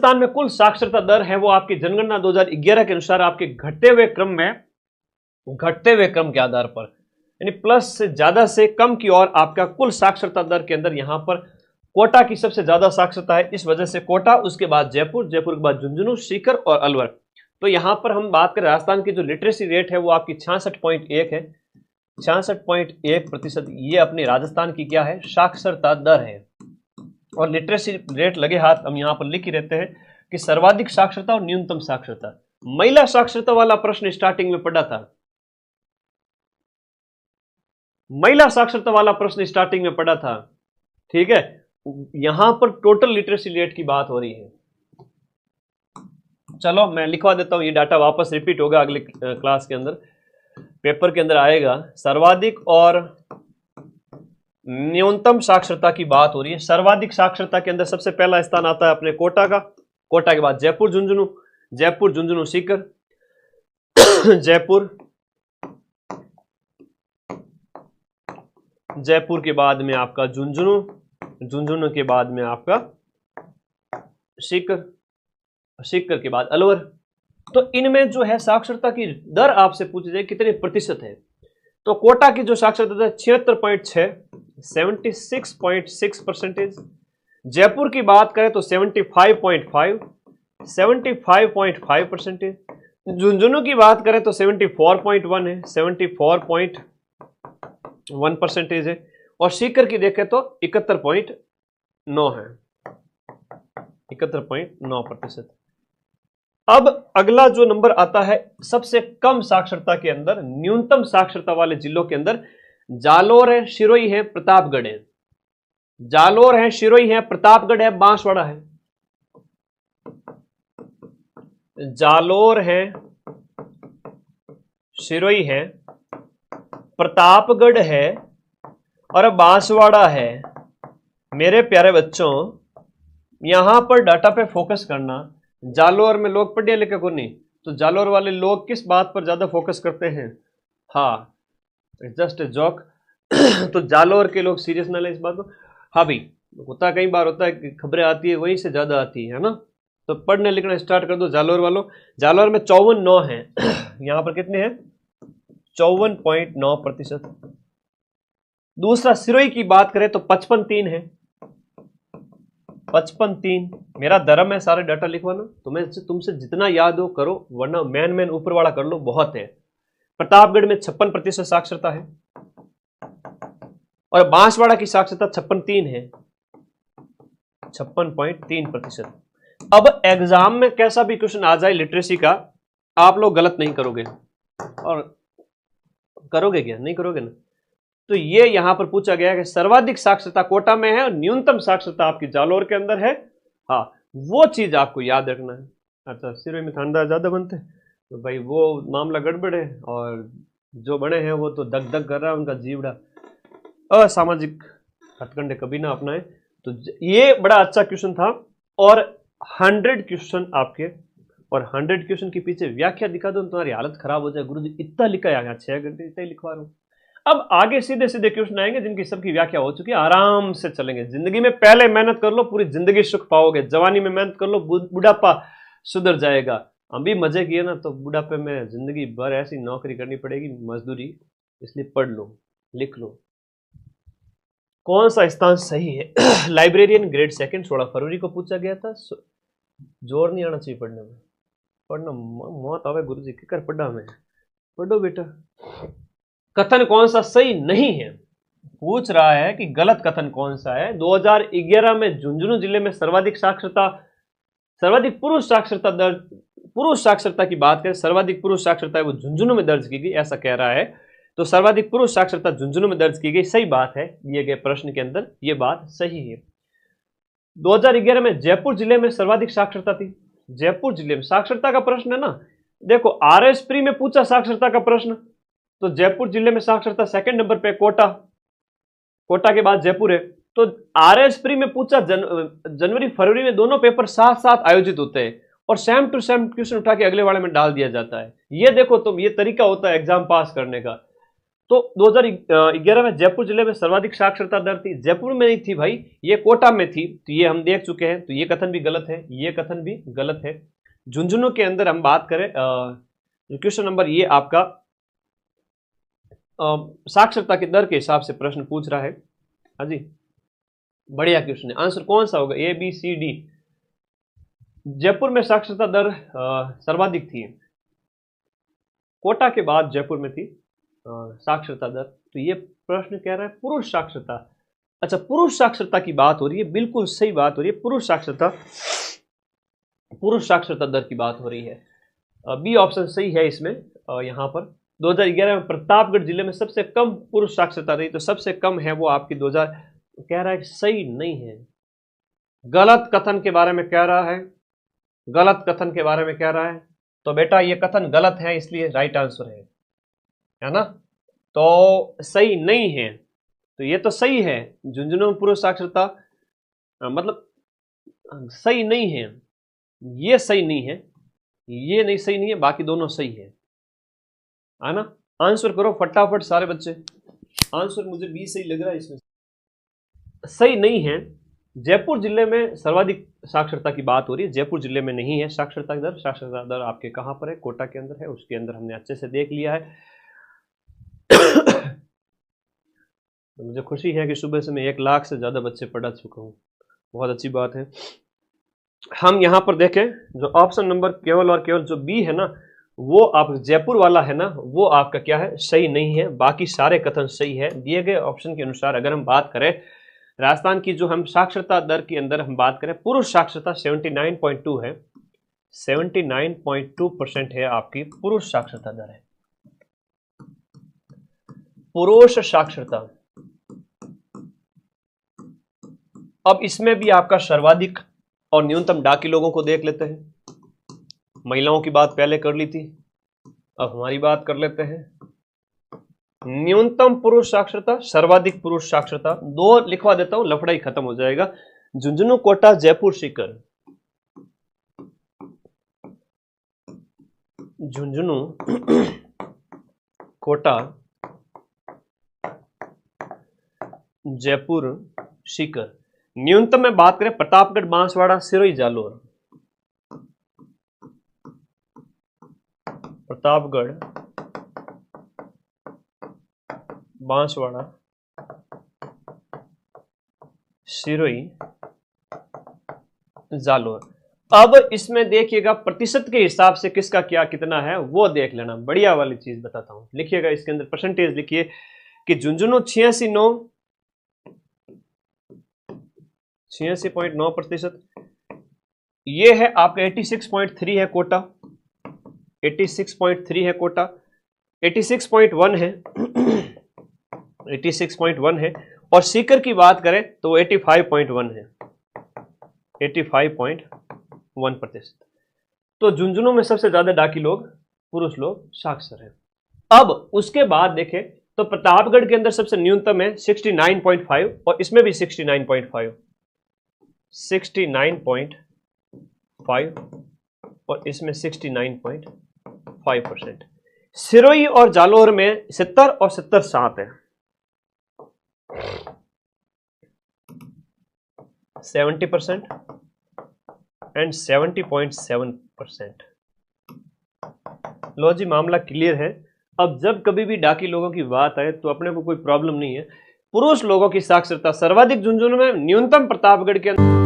राजस्थान में कुल साक्षरता दर है वो आपकी जनगणना 2011 के अनुसार आपके घटते हुए क्रम के आधार पर, यानी प्लस से ज्यादा से कम की ओर आपका कुल साक्षरता दर के अंदर यहां पर कोटा की सबसे ज्यादा साक्षरता है। इस वजह से कोटा, उसके बाद जयपुर, जयपुर के बाद झुंझुनू, सीकर और अलवर। तो यहां पर हम बात करें राजस्थान की जो लिटरेसी रेट है वो आपकी 66.1 है, 66.1%। ये अपनी राजस्थान की क्या है, साक्षरता दर है। और लिटरेसी रेट लगे हाथ हम यहां पर लिख ही रहते हैं कि सर्वाधिक साक्षरता और न्यूनतम साक्षरता। महिला साक्षरता वाला प्रश्न स्टार्टिंग में पढ़ा था, महिला साक्षरता वाला प्रश्न स्टार्टिंग में पढ़ा था, ठीक है। यहां पर टोटल लिटरेसी रेट की बात हो रही है। चलो मैं लिखवा देता हूं, ये डाटा वापस रिपीट होगा अगले क्लास के अंदर, पेपर के अंदर आएगा। सर्वाधिक और न्यूनतम साक्षरता की बात हो रही है। सर्वाधिक साक्षरता के अंदर सबसे पहला स्थान आता है अपने कोटा का, कोटा के बाद जयपुर झुंझुनू, जयपुर झुंझुनू सीकर, जयपुर के बाद में आपका झुंझुनू, झुंझुनू के बाद में आपका सीकर, सीकर के बाद अलवर। तो इनमें जो है साक्षरता की दर आपसे पूछी जाए कितने प्रतिशत है, तो कोटा की जो साक्षरता दर 76.6, 76.6%। जयपुर की बात करें तो 75.5, 75.5%। झुंझुनू की बात करें तो 74.1 है, 74.1% है। और सीकर की देखें तो 71.9 है, 71.9%। अब अगला जो नंबर आता है सबसे कम साक्षरता के अंदर, न्यूनतम साक्षरता वाले जिलों के अंदर, जालोर है, सिरोही है, प्रतापगढ़ है। जालोर है, सिरोही है, प्रतापगढ़ है, बांसवाड़ा है। जालोर है, सिरोही है, प्रतापगढ़ है और बांसवाड़ा है। मेरे प्यारे बच्चों, यहां पर डाटा पे फोकस करना। जालोर में लोग पढ़े लिखे को नहीं, तो जालोर वाले लोग किस बात पर ज्यादा फोकस करते हैं, हाँ जस्ट ए जोक। तो जालोर के लोग सीरियस ना ले इस बात को। हाँ भाई, होता कई बार होता है कि खबरें आती है वहीं से ज्यादा आती है ना, तो पढ़ने लिखना स्टार्ट कर दो जालोर वालों। जालोर में 54.9 है, यहां पर कितने हैं, 54.9%। दूसरा सिरोही की बात करें तो 55.3 है, 55.3। मेरा धर्म है सारे डाटा लिखवाना, तुमसे जितना याद हो करो, वरना मैन ऊपर वाला कर लो, बहुत है। प्रतापगढ़ में 56% साक्षरता है और बांसवाड़ा की साक्षरता 56.3 है, 56.3%। अब एग्जाम में कैसा भी क्वेश्चन आ जाए लिटरेसी का, आप लोग गलत नहीं करोगे। और करोगे क्या, नहीं करोगे ना। तो ये यहां पर पूछा गया है कि सर्वाधिक साक्षरता कोटा में है और न्यूनतम साक्षरता आपकी जालोर के अंदर है। हाँ, वो चीज आपको याद रखना है। अच्छा, सिरोही में ठंडा ज्यादा बनते हैं तो भाई वो मामला गड़बड़ है, और जो बड़े हैं वो तो दग दग कर रहा है उनका जीवड़ा। असामाजिक हथकंडे कभी ना अपनाए। तो ये बड़ा अच्छा क्वेश्चन था, और 100 क्वेश्चन आपके, और 100 क्वेश्चन के पीछे व्याख्या दिखा दो तुम्हारी हालत खराब हो जाए। गुरुजी इतना लिखा है, यहाँ 6 घंटे इतना ही लिखवा रहा हूँ। अब आगे सीधे सीधे क्वेश्चन आएंगे जिनकी सबकी व्याख्या हो चुकी है, आराम से चलेंगे। जिंदगी में पहले मेहनत कर लो, पूरी जिंदगी सुख पाओगे। जवानी में मेहनत कर लो, बुढ़ापा सुधर जाएगा। हम भी मजे किए ना, तो बुढ़ापे में जिंदगी भर ऐसी नौकरी करनी पड़ेगी, मजदूरी। इसलिए पढ़ लो, लिख लो। कौन सा स्थान सही है? लाइब्रेरियन ग्रेड 2 16 फरवरी को पूछा गया था। जोर नहीं आना चाहिए पढ़ने में, पढ़ना मौत आवे। गुरु जी कर पढ़ा में, पढ़ो बेटा। कथन कौन सा सही नहीं है, पूछ रहा है कि गलत कथन कौन सा है। 2011 में झुंझुनू जिले में सर्वाधिक पुरुष साक्षरता दर, पुरुष साक्षरता की बात करें, सर्वाधिक पुरुष साक्षरता है वो झुंझुनू में दर्ज की गई, ऐसा कह रहा है। तो सर्वाधिक पुरुष साक्षरता झुंझुनू में दर्ज की गई, सही बात है। दिए गए प्रश्न के अंदर ये बात सही है। 2011 में जयपुर जिले में सर्वाधिक साक्षरता थी। जयपुर जिले में साक्षरता का प्रश्न है ना, देखो आरएस प्री में पूछा साक्षरता का प्रश्न, तो जयपुर जिले में साक्षरता 2nd नंबर पे, कोटा के बाद जयपुर है। तो आरएस प्री में पूछा, जनवरी फरवरी में दोनों पेपर साथ साथ आयोजित होते हैं और सेम टू सेम क्वेश्चन उठा के अगले वाले में डाल दिया जाता है। ये देखो तुम, ये तरीका होता है एग्जाम पास करने का। तो 2011 में जयपुर जिले में सर्वाधिक साक्षरता दर थी, जयपुर में नहीं थी भाई, ये कोटा में थी, तो ये हम देख चुके हैं, तो ये कथन भी गलत है, ये कथन भी गलत है। झुंझुनू के अंदर हम बात करें, क्वेश्चन नंबर ये आपका साक्षरता की दर के हिसाब से प्रश्न पूछ रहा है। हाँ जी, बढ़िया क्वेश्चन है। आंसर कौन सा होगा? A B C D. Jaipur में साक्षरता दर सर्वाधिक थी, कोटा के बाद जयपुर में थी साक्षरता दर। तो ये प्रश्न कह रहा है पुरुष साक्षरता। अच्छा, पुरुष साक्षरता की बात हो रही है, बिल्कुल सही बात हो रही है, पुरुष साक्षरता दर की बात हो रही है। बी ऑप्शन सही है इसमें। यहाँ पर 2011 में प्रतापगढ़ जिले में सबसे कम पुरुष साक्षरता रही, तो सबसे कम है वो आपकी 2000। कह रहा है कि सही नहीं है, गलत कथन के बारे में कह रहा है, गलत कथन के बारे में कह रहा है। तो बेटा ये कथन गलत है, इसलिए राइट आंसर है ना। तो सही नहीं है, तो ये तो सही है, झुंझुनू में पुरुष साक्षरता मतलब सही नहीं है, ये सही नहीं है, ये नहीं सही नहीं है, बाकी दोनों सही है ना। आंसर करो फटाफट सारे बच्चे, आंसर मुझे बी सही लग रहा है इसमें। सही नहीं है, जयपुर जिले में सर्वाधिक साक्षरता की बात हो रही है, जयपुर जिले में नहीं है साक्षरता दर। साक्षरता दर आपके कहां पर है? कोटा के अंदर है, उसके अंदर हमने अच्छे से देख लिया है। तो मुझे खुशी है कि सुबह से मैं 1 लाख से ज्यादा बच्चे पढ़ा चुका हूँ, बहुत अच्छी बात है। हम यहाँ पर देखें, जो ऑप्शन नंबर केवल और केवल जो बी है ना, वो आप जयपुर वाला है ना, वो आपका क्या है? सही नहीं है, बाकी सारे कथन सही है। दिए गए ऑप्शन के अनुसार अगर हम बात करें राजस्थान की, जो हम साक्षरता दर के अंदर हम बात करें, पुरुष साक्षरता 79.2 है, 79.2% है आपकी पुरुष साक्षरता दर है। पुरुष साक्षरता। अब इसमें भी आपका सर्वाधिक और न्यूनतम डाकी लोगों को देख लेते हैं। महिलाओं की बात पहले कर ली थी, अब हमारी बात कर लेते हैं। न्यूनतम पुरुष साक्षरता, सर्वाधिक पुरुष साक्षरता, 2 लिखवा देता हूं, लफड़ा ही खत्म हो जाएगा। झुंझुनू, कोटा, जयपुर, सीकर। झुंझुनू, कोटा, जयपुर, सीकर। न्यूनतम में बात करें प्रतापगढ़, बांसवाड़ा, सिरोही, जालोर। प्रतापगढ़, बांसवाड़ा, सिरोही, जालोर। अब इसमें देखिएगा प्रतिशत के हिसाब से किसका क्या कितना है वो देख लेना, बढ़िया वाली चीज बताता हूं। लिखिएगा इसके अंदर परसेंटेज लिखिए कि झुंझुनू 86.9%, ये है आपका 86.3 है कोटा, 86.3 है कोटा, 86.1 है 86.1 है, और सीकर की बात करें तो 85.1 है, 85.1%। तो झुंझुनू में सबसे ज्यादा डाकी लोग, पुरुष लोग साक्षर हैं। अब उसके बाद देखें तो प्रतापगढ़ के अंदर सबसे न्यूनतम है 69.5, और इसमें भी 69.5, 69.5 और इसमें 69.5%। सिरोही और जालोर में 70 और 70-7 है, 70% एंड 70.7%। लो जी, मामला क्लियर है। अब जब कभी भी डाकी लोगों की बात आए तो अपने को कोई प्रॉब्लम नहीं है। पुरुष लोगों की साक्षरता सर्वाधिक झुंझुनू में, न्यूनतम प्रतापगढ़ के अंदर।